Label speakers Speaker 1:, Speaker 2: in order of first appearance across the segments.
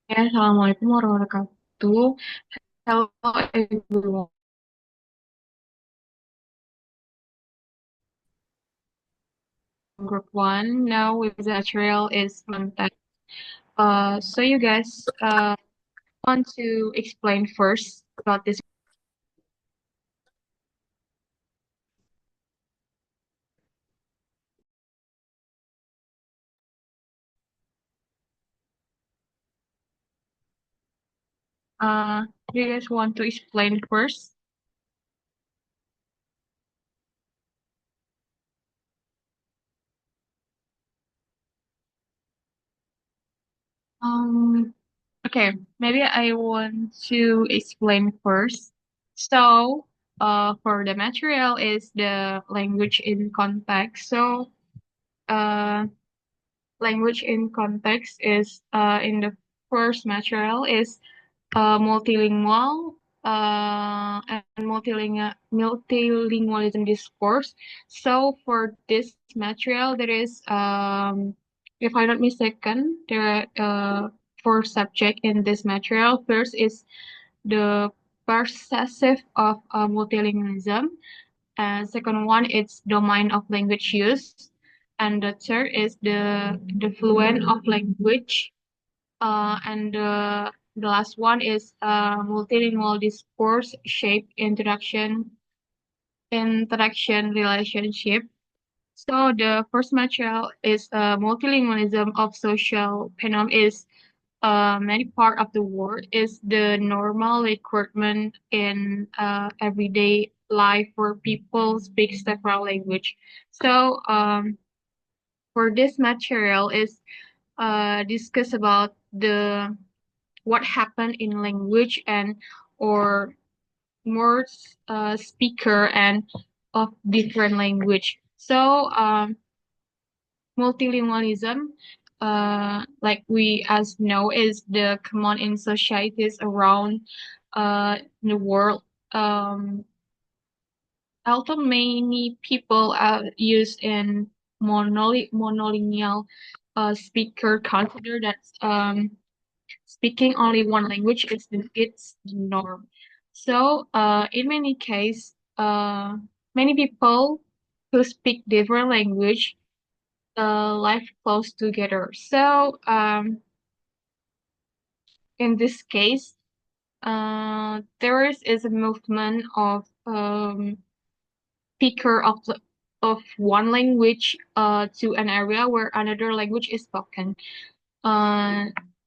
Speaker 1: Ya, Assalamualaikum warahmatullahi wabarakatuh. Hello everyone. Group one. Now with the material is contact. So you guys want to explain first about this. Do you guys want to explain first? Um. Okay. Maybe I want to explain first. So, for the material is the language in context. So, uh, language in context is in the first material is multilingual and multilingualism discourse. So for this material, there is, if I'm not mistaken, there are four subject in this material. First is the perspective of multilingualism, and second one is domain of language use, and the third is the fluent of language, and the last one is multilingual discourse shape interaction relationship. So the first material is multilingualism of social phenom is many part of the world is the normal requirement in everyday life where people speak several language. So for this material is discuss about the what happened in language and or more speaker and of different language. So multilingualism, like we as know, is the common in societies around the world. Although many people use in monolingual speaker consider that speaking only one language is the norm. So, in many cases, many people who speak different language live close together. So, in this case, there is a movement of speaker of one language to an area where another language is spoken. Uh,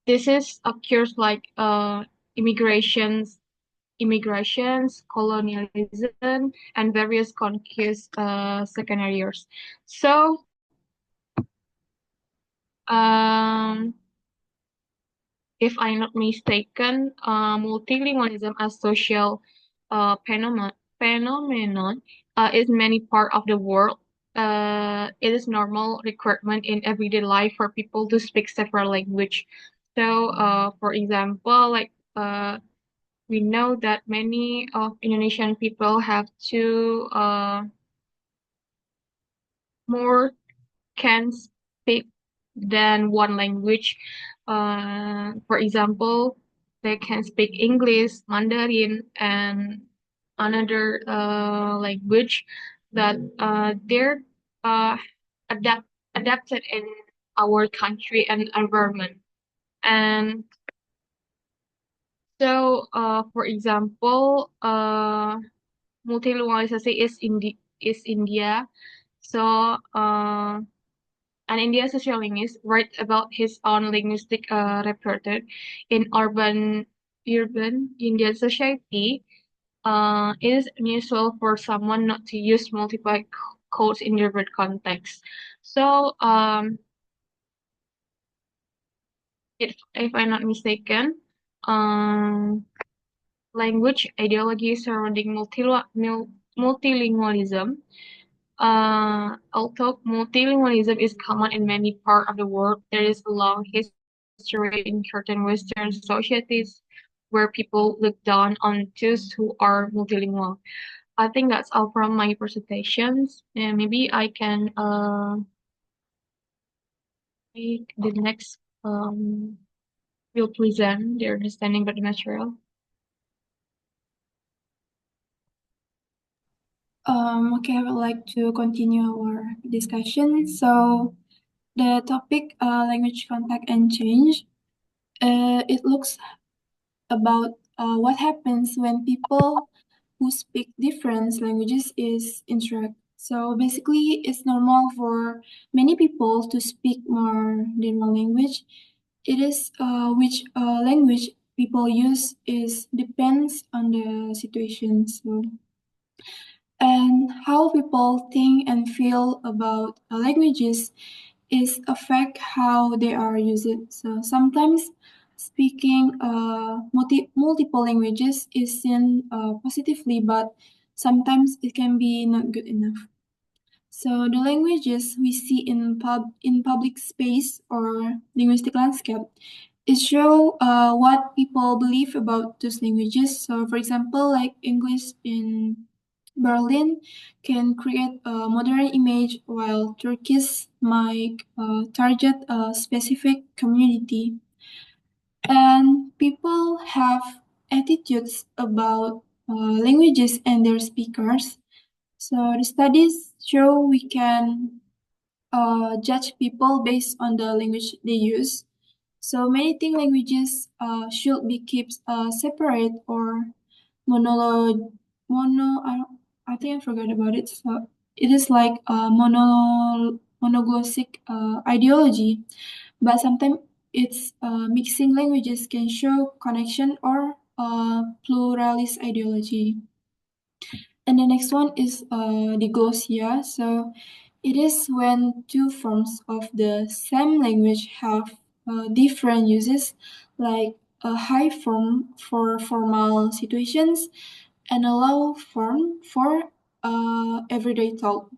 Speaker 1: this is occurs like immigrations colonialism, and various conquest scenarios. So, um, if I'm not mistaken, multilingualism as social phenomenon is many part of the world. It is normal requirement in everyday life for people to speak several language. So, for example, like we know that many of Indonesian people have two more can speak than one language. For example, they can speak English, Mandarin, and another language that they're uh, adapt adapted in our country and environment. And so, for example, multilingualism is India. So, an Indian sociologist wrote about his own linguistic repertoire in urban Indian society. It is unusual for someone not to use multiple codes in different contexts. So, if I'm not mistaken, um, language ideology surrounding multilingualism. Although multilingualism is common in many parts of the world, there is a long history in certain Western societies where people look down on those who are multilingual. I think that's all from my presentations, and maybe I can take the next. will present their understanding about the material.
Speaker 2: Okay, I would like to continue our discussion. So the topic language contact and change. It looks about what happens when people who speak different languages is interact. So basically, it's normal for many people to speak more than one language. It is which language people use is depends on the situation. So and how people think and feel about languages is affect how they are used. So sometimes speaking multiple languages is seen positively, but sometimes it can be not good enough. So the languages we see in public space or linguistic landscape, it show what people believe about those languages. So for example, like English in Berlin can create a modern image, while Turkish might target a specific community. And people have attitudes about languages and their speakers. So the studies show we can judge people based on the language they use. So many think languages should be kept separate or monolog I think I forgot about it. So it is like a monoglothic ideology, but sometimes it's mixing languages can show connection or pluralist ideology. And the next one is diglossia. So it is when two forms of the same language have different uses, like a high form for formal situations and a low form for everyday talk.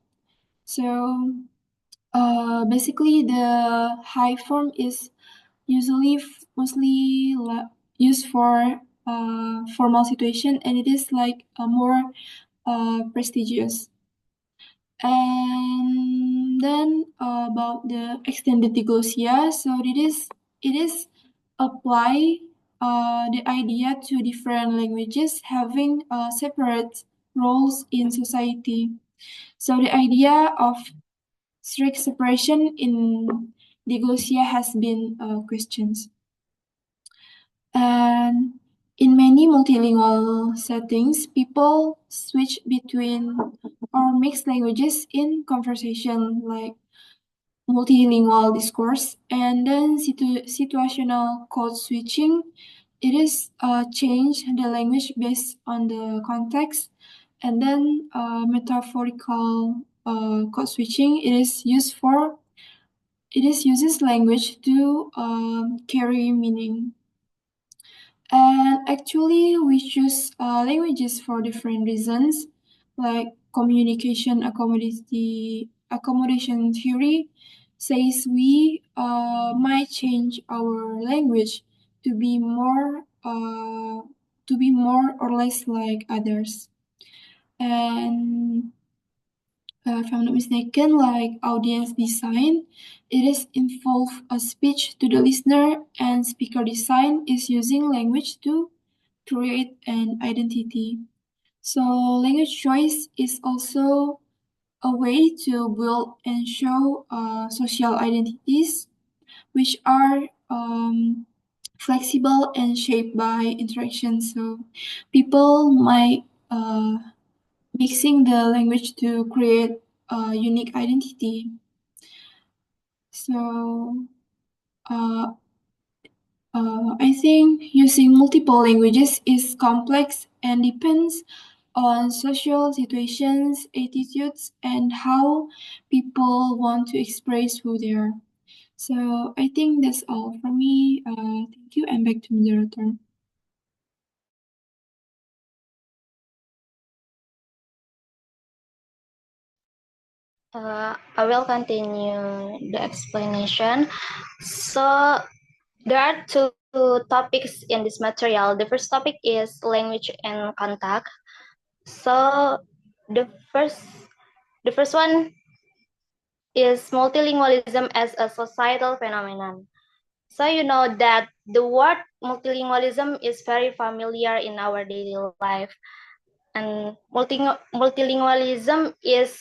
Speaker 2: So basically, the high form is usually mostly used for formal situation, and it is like a more prestigious. And then about the extended diglossia, so it is apply the idea to different languages having separate roles in society. So the idea of strict separation in diglossia has been questioned. And in many multilingual settings, people switch between or mix languages in conversation, like multilingual discourse, and then situational code switching. It is change the language based on the context, and then metaphorical code switching. It is uses language to carry meaning. And actually, we choose languages for different reasons, like communication accommodation theory says we might change our language to be more or less like others. And if I'm not mistaken, like audience design, it is involve a speech to the listener, and speaker design is using language to create an identity. So language choice is also a way to build and show social identities, which are flexible and shaped by interaction. So people might mixing the language to create a unique identity. So uh, I think using multiple languages is complex and depends on social situations, attitudes, and how people want to express who they are. So I think that's all from me. Thank you, and back to moderator.
Speaker 3: I will continue the explanation. So there are two topics in this material. The first topic is language and contact. So the first one is multilingualism as a societal phenomenon. So you know that the word multilingualism is very familiar in our daily life. And multilingualism is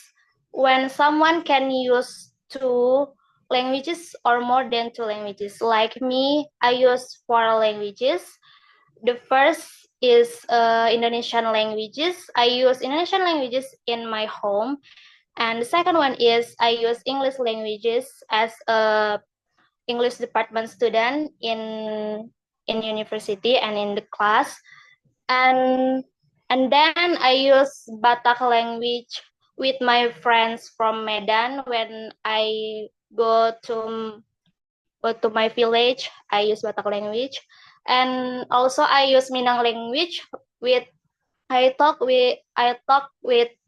Speaker 3: when someone can use two languages or more than two languages. Like me, I use four languages. The first is Indonesian languages. I use Indonesian languages in my home. And the second one is I use English languages as a English department student in university and in the class. And then I use Batak language with my friends from Medan. When I go to my village, I use Batak language. And also I use Minang language with I talk with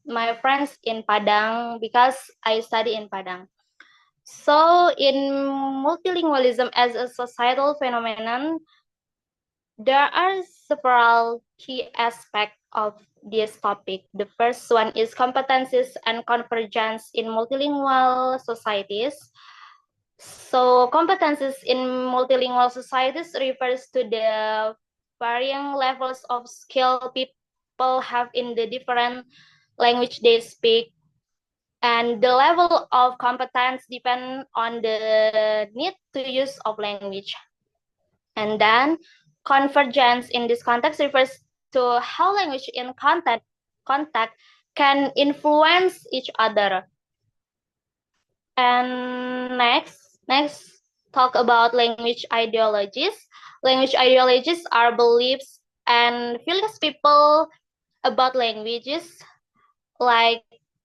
Speaker 3: my friends in Padang because I study in Padang. So in multilingualism as a societal phenomenon, there are several key aspects of this topic. The first one is competencies and convergence in multilingual societies. So competencies in multilingual societies refers to the varying levels of skill people have in the different language they speak. And the level of competence depend on the need to use of language. And then convergence in this context refers to how language in contact can influence each other. And next talk about language ideologies. Language ideologies are beliefs and feelings people about languages, like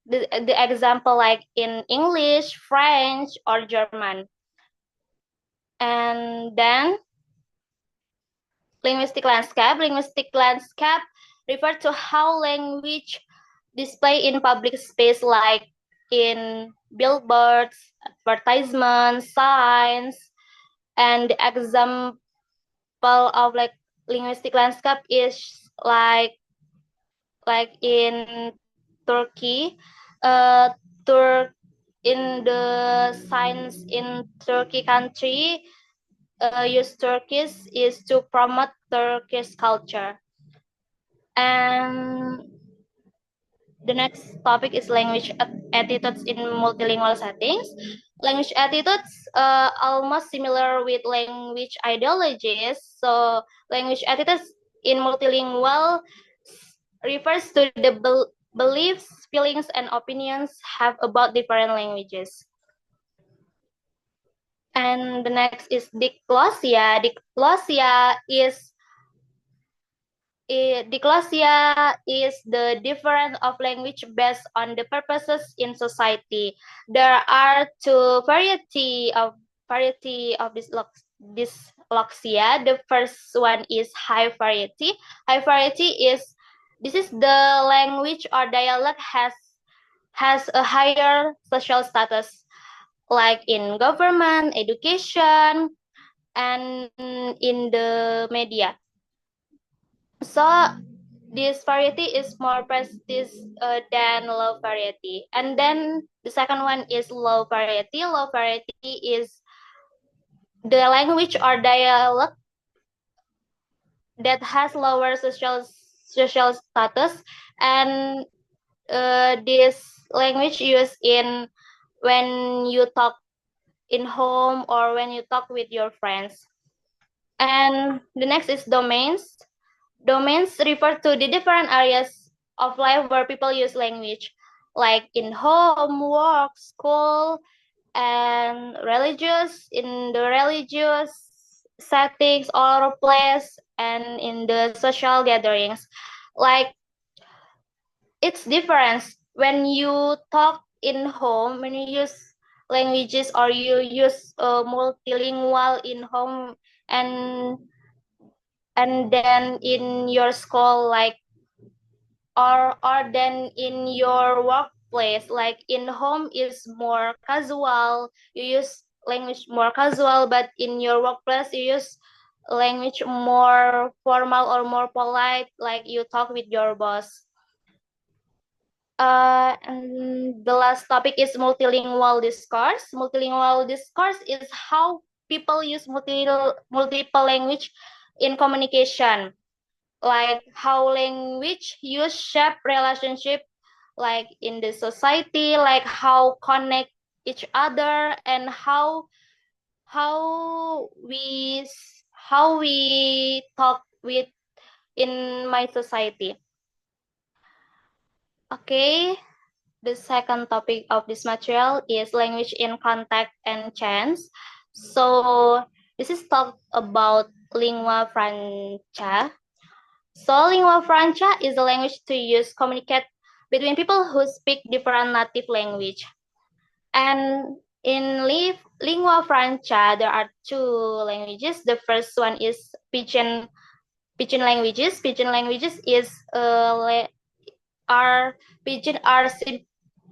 Speaker 3: the example like in English, French, or German. And then linguistic landscape. Linguistic landscape refers to how language display in public space, like in billboards, advertisements, signs. And the example of like linguistic landscape is like in Turkey. Tur in the signs in Turkey country use Turkish is to promote Turkish culture. And the next topic is language attitudes in multilingual settings. Language attitudes almost similar with language ideologies. So language attitudes in multilingual refers to the beliefs, feelings, and opinions have about different languages. And the next is diglossia. Diglossia is the difference of language based on the purposes in society. There are two variety of dyslexia. The first one is high variety. High variety is the language or dialect has a higher social status, like in government, education, and in the media. So this variety is more prestige than low variety. And then the second one is low variety. Low variety is the language or dialect that has lower social status, and this language used in when you talk in home or when you talk with your friends. And the next is domains. Domains refer to the different areas of life where people use language, like in home, work, school, and religious, in the religious settings or place, and in the social gatherings. Like it's different when you talk in home, when you use languages or you use multilingual in home, and then in your school, like or then in your workplace. Like in home is more casual, you use language more casual, but in your workplace you use language more formal or more polite, like you talk with your boss. And the last topic is multilingual discourse. Multilingual discourse is how people use multiple language in communication, like how language use shape relationship, like in the society, like how connect each other, and how we talk with in my society. Okay, the second topic of this material is language in contact and change. So this is talk about lingua franca. So lingua franca is the language to use communicate between people who speak different native language. And in lingua franca, there are two languages. The first one is pidgin languages. Pidgin languages is pidgin are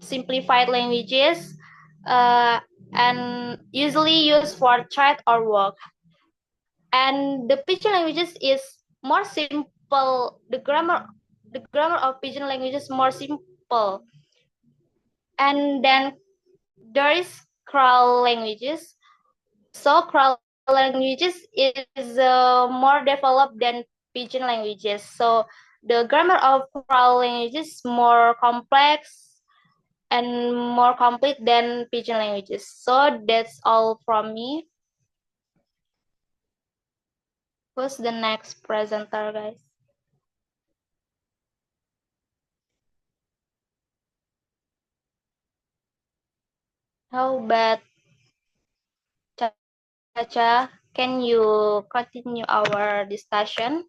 Speaker 3: simplified languages and usually used for chat or work. And the pidgin languages is more simple. The grammar of pidgin languages more simple. And then there is Kral languages. So Kral languages is more developed than pidgin languages. So the grammar of Kral languages is more complex and more complete than pidgin languages. So that's all from me. Who's the next presenter, guys? How about Chacha? Can you continue our discussion?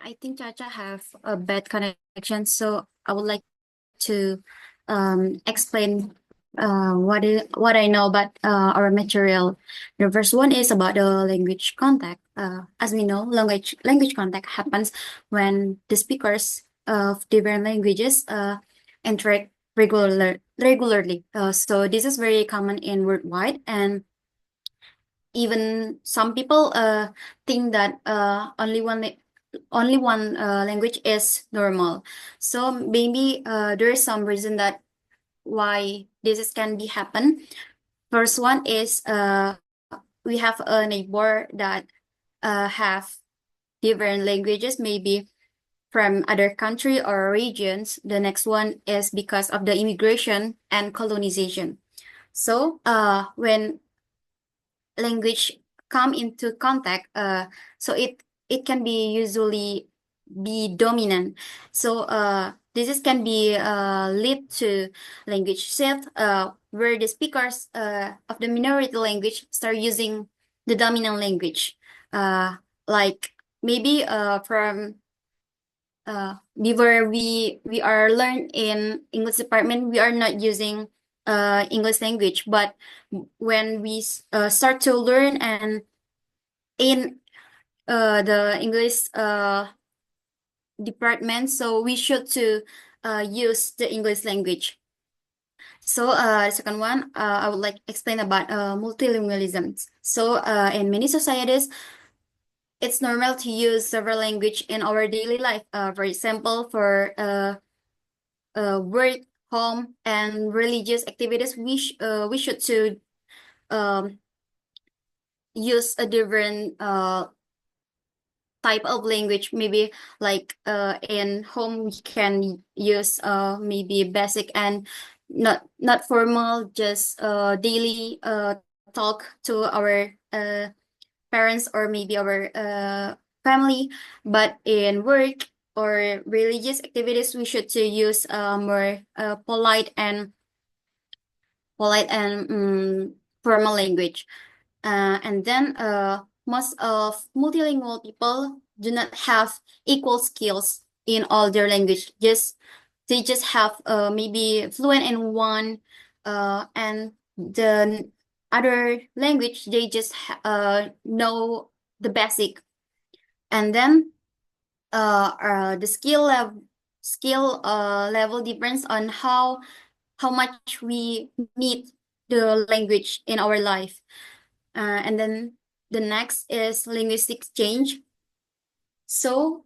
Speaker 4: I think Chacha have a bad connection, so I would like to explain what I know about our material. The first one is about the language contact. As we know, language contact happens when the speakers of different languages interact regularly. So this is very common in worldwide, and even some people think that only one language is normal. So maybe there is some reason that why can be happen. First one is we have a neighbor that have different languages, maybe from other country or regions. The next one is because of the immigration and colonization. So when language come into contact, so it can be usually be dominant. So this can be lead to language shift, where the speakers of the minority language start using the dominant language. Like maybe from before we are learned in English department, we are not using English language, but when we start to learn and in the English department, so we should to use the English language. So the second one, I would like to explain about multilingualism. So in many societies, it's normal to use several language in our daily life. For example, for work, home, and religious activities, we should to use a different type of language. Maybe like in home we can use maybe basic and not formal, just daily talk to our parents or maybe our family. But in work or religious activities, we should to use more polite and formal language. And then most of multilingual people do not have equal skills in all their language. They just have maybe fluent in one, and the other language they just know the basic. And then the skill level depends on how much we need the language in our life. And then the next is linguistic change. So,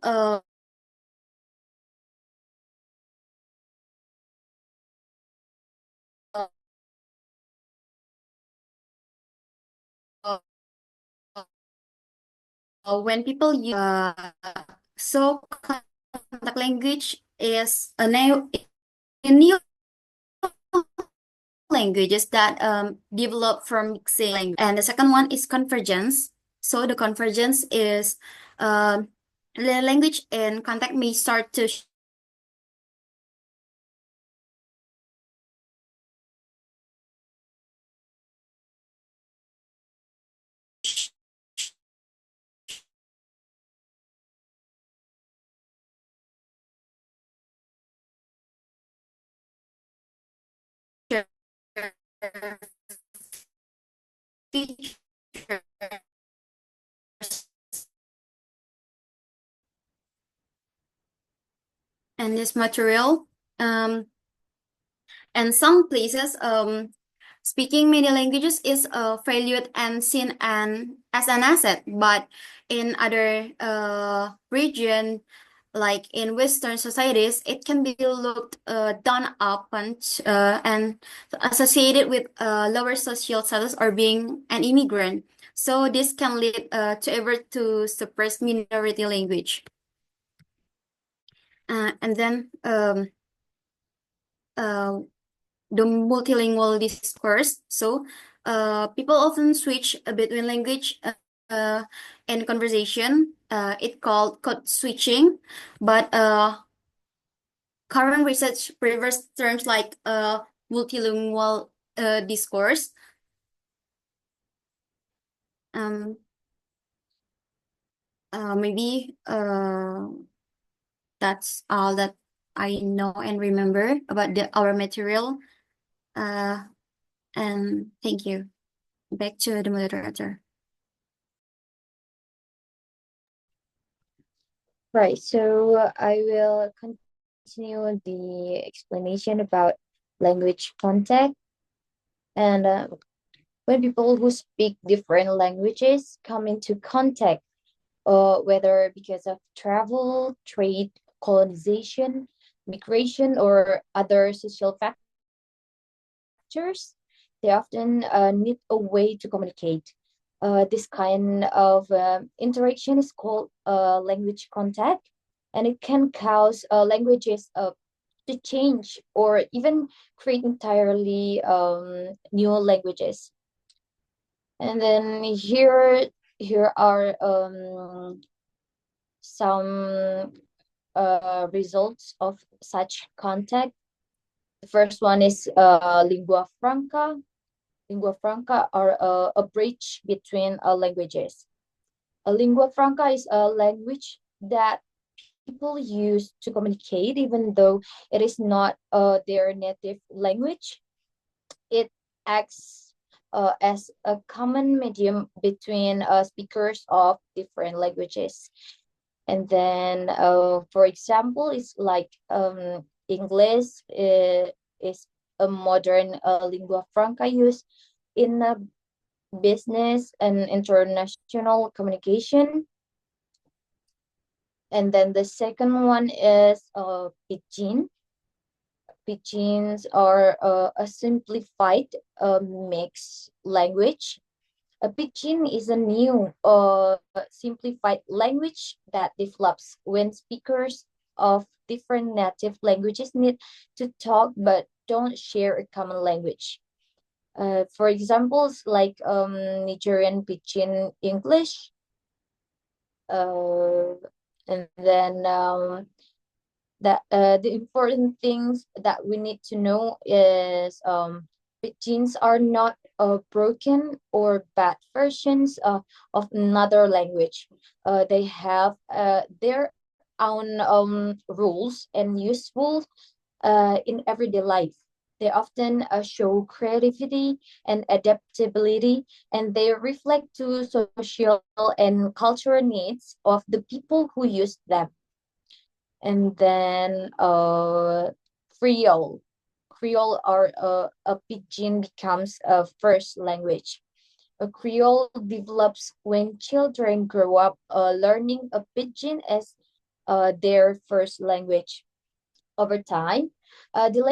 Speaker 4: when people use so contact language is a new languages that develop from mixing language. And the second one is convergence. So the convergence is the language and contact may start to share features and this material. And some places, speaking many languages is valued and seen as an asset, but in other region, like in Western societies, it can be looked down upon and associated with lower social status or being an immigrant. So this can lead to effort to suppress minority language. And then the multilingual discourse. So people often switch between language and conversation. It called code switching, but current research prefers terms like multilingual discourse. Maybe that's all that I know and remember about our material. And thank you. Back to the moderator.
Speaker 5: Right, so I will continue the explanation about language contact. And when people who speak different languages come into contact, whether because of travel, trade, colonization, migration, or other social factors, they often need a way to communicate. This kind of interaction is called language contact, and it can cause languages to change or even create entirely new languages. And then here are some results of such contact. The first one is lingua franca. Lingua franca are a bridge between languages. A lingua franca is a language that people use to communicate, even though it is not their native language. It acts as a common medium between speakers of different languages. And then, for example, it's like English is a modern lingua franca used in business and international communication. And then the second one is Pidgin. Pidgins are a simplified mixed language. A Pidgin is a new simplified language that develops when speakers of different native languages need to talk but don't share a common language. For examples like Nigerian Pidgin English, and then that the important things that we need to know is Pidgins are not broken or bad versions of another language. They have their own rules and useful in everyday life. They often show creativity and adaptability, and they reflect to social and cultural needs of the people who use them. And then Creole. Creole are a Pidgin becomes a first language. A Creole develops when children grow up learning a pidgin as their first language. Over time, the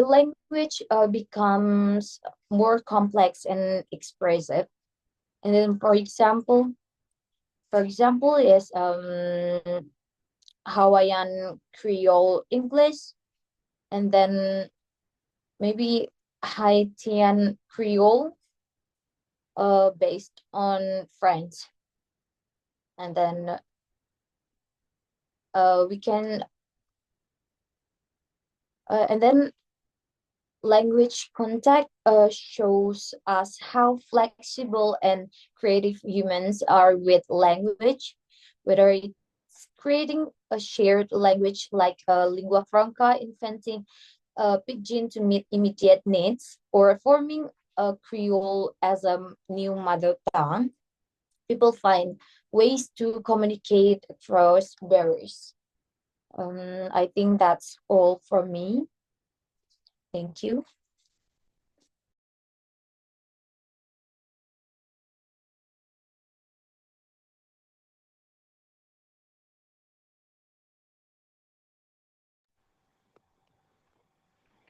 Speaker 5: language becomes more complex and expressive. And then, for example, is Hawaiian Creole English, and then maybe Haitian Creole, based on French, and then we can and then language contact shows us how flexible and creative humans are with language, whether it's creating a shared language like lingua franca, inventing pidgin to meet immediate needs, or forming a Creole as a new mother tongue. People find ways to communicate across barriers. I think that's all from me. Thank you.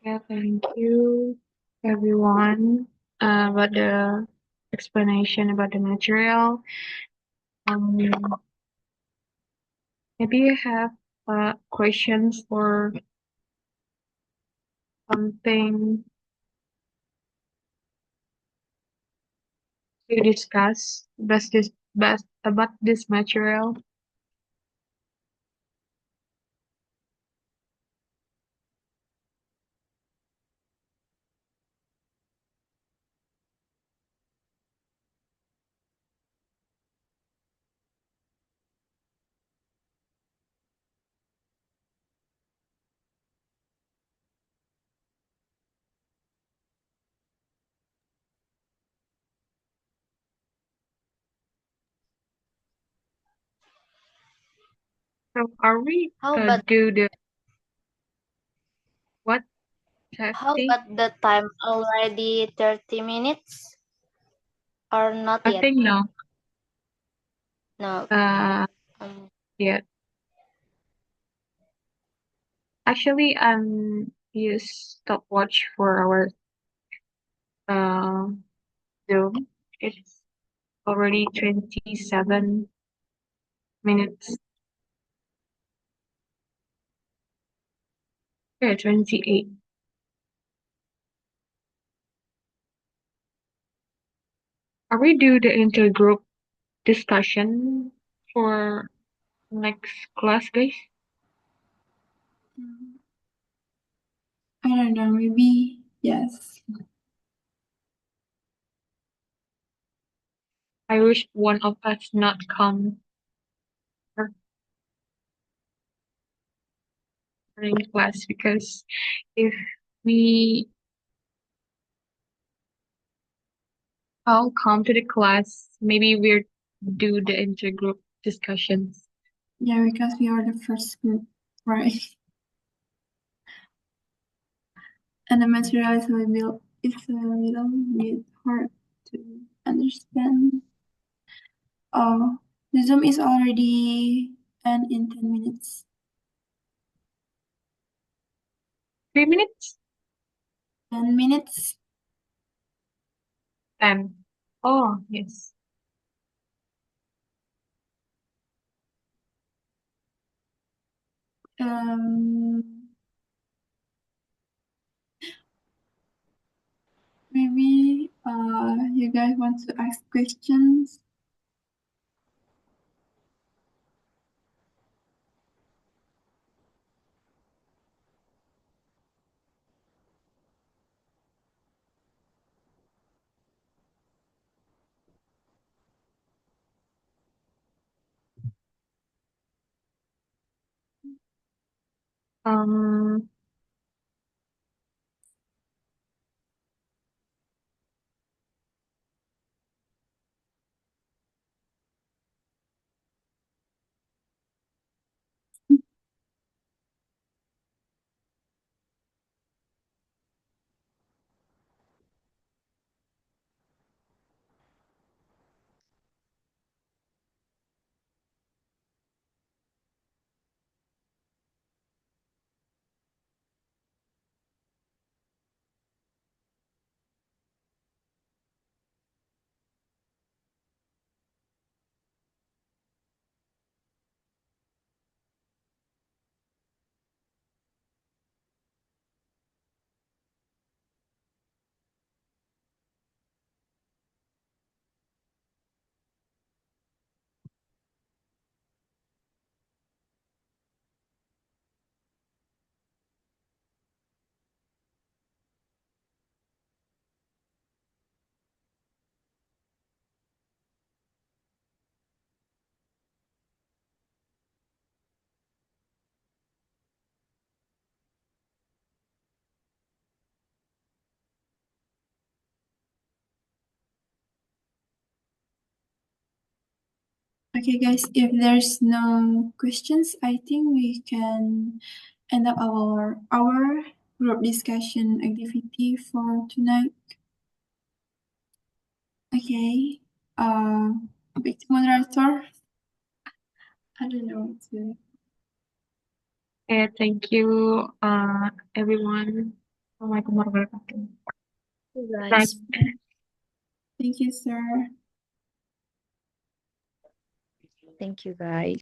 Speaker 1: Yeah, thank you, everyone, about the explanation about the material. Maybe you have questions or something to discuss best about this material. So are we
Speaker 3: How about
Speaker 1: do the what
Speaker 3: how
Speaker 1: testing?
Speaker 3: about the time already 30 minutes or not
Speaker 1: I
Speaker 3: yet?
Speaker 1: think no.
Speaker 3: No. Um,
Speaker 1: Yeah. Actually, use stopwatch for our uh Zoom. It's already 27 minutes. Yeah, 28. Are we do the intergroup discussion for next class, guys?
Speaker 2: I don't know, maybe yes.
Speaker 1: I wish one of us not come during class, because if we all come to the class, maybe we'll do the intergroup discussions.
Speaker 2: Yeah, because we are the first group, right? And the material is it's a little bit hard to understand. Oh, the Zoom is already end in 10 minutes.
Speaker 1: 3 minutes?
Speaker 2: 10 minutes.
Speaker 1: 10. Oh, yes.
Speaker 2: Maybe you guys want to ask questions?
Speaker 1: Um,
Speaker 2: Okay, guys, if there's no questions, I think we can end up our group discussion activity for tonight. Okay, big moderator. I don't know what to.
Speaker 1: Okay, thank you, everyone. Assalamualaikum warahmatullahi wabarakatuh.
Speaker 4: Guys.
Speaker 2: Thank you, sir.
Speaker 5: Thank you, guys.